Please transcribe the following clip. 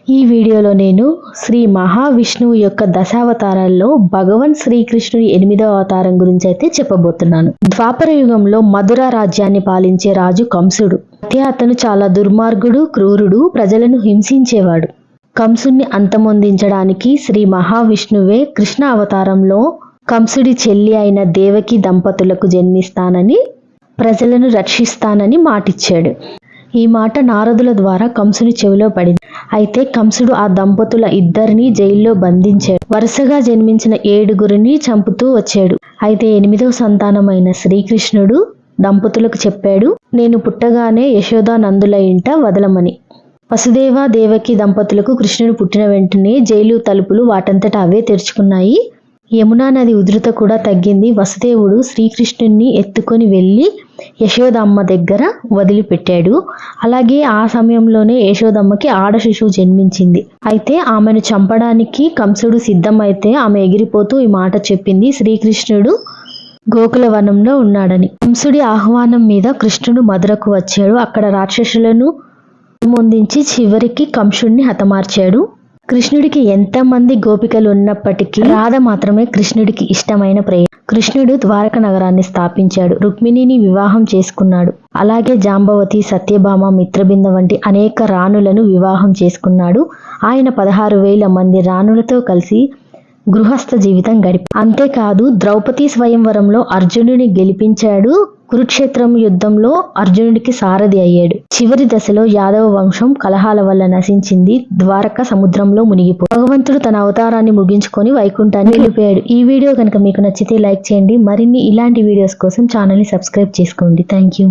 ఈ వీడియోలో నేను శ్రీ మహావిష్ణువు యొక్క దశావతారాల్లో భగవాన్ శ్రీకృష్ణుడి 8వ అవతారం గురించి అయితే చెప్పబోతున్నాను. ద్వాపర యుగంలో మధుర రాజ్యాన్ని పాలించే రాజు కంసుడు. అయితే అతను చాలా దుర్మార్గుడు, క్రూరుడు, ప్రజలను హింసించేవాడు. కంసుని అంతమొందించడానికి శ్రీ మహావిష్ణువే కృష్ణ అవతారంలో కంసుడి చెల్లి అయిన దేవకి దంపతులకు జన్మిస్తానని, ప్రజలను రక్షిస్తానని మాటిచ్చాడు. ఈ మాట నారదుల ద్వారా కంసుని చెవిలో పడింది. అయితే కంసుడు ఆ దంపతుల ఇద్దరిని జైల్లో బంధించాడు. వరుసగా జన్మించిన 7గురిని చంపుతూ వచ్చాడు. అయితే 8వ సంతానమైన శ్రీకృష్ణుడు దంపతులకు చెప్పాడు, నేను పుట్టగానే యశోదా నందుల ఇంట వదలమని. వసుదేవ దేవకి దంపతులకు కృష్ణుడు పుట్టిన వెంటనే జైలు తలుపులు వాటంతట అవే తెరుచుకున్నాయి. యమునా నది ఉధృత కూడా తగ్గింది. వసుదేవుడు శ్రీకృష్ణుణ్ణి ఎత్తుకొని వెళ్ళి యశోదమ్మ దగ్గర వదిలిపెట్టాడు. అలాగే ఆ సమయంలోనే యశోదమ్మకి ఆడ శిశువు జన్మించింది. అయితే ఆమెను చంపడానికి కంసుడు సిద్ధమైతే ఆమె ఎగిరిపోతూ ఈ మాట చెప్పింది, శ్రీకృష్ణుడు గోకుల వనంలో ఉన్నాడని. కంసుడి ఆహ్వానం మీద కృష్ణుడు మధురకు వచ్చాడు. అక్కడ రాక్షసులను మొందించి చివరికి కంసుడిని హతమార్చాడు. కృష్ణుడికి ఎంతమంది గోపికలు ఉన్నప్పటికీ రాధ మాత్రమే కృష్ణుడికి ఇష్టమైన ప్రియ. కృష్ణుడు ద్వారక నగరాన్ని స్థాపించాడు. రుక్మిణిని వివాహం చేసుకున్నాడు. అలాగే జాంబవతి, సత్యభామ, మిత్రబింద వంటి అనేక రాణులను వివాహం చేసుకున్నాడు. ఆయన 16,000 మంది రాణులతో కలిసి గృహస్థ జీవితం అంతేకాదు ద్రౌపది స్వయంవరంలో అర్జునుడిని గెలిపించాడు. కురుక్షేత్రం యుద్ధంలో అర్జునుడికి సారథి అయ్యాడు. చివరి దశలో యాదవ వంశం కలహాల వల్ల నశించింది. ద్వారక సముద్రంలో మునిగిపోయింది. భగవంతుడు తన అవతారాన్ని ముగించుకొని వైకుంఠాన్ని వెళ్ళిపోయాడు. ఈ వీడియో కనుక మీకు నచ్చితే లైక్ చేయండి. మరిన్ని ఇలాంటి వీడియోస్ కోసం ఛానల్ ని సబ్స్క్రైబ్ చేసుకోండి. Thank you.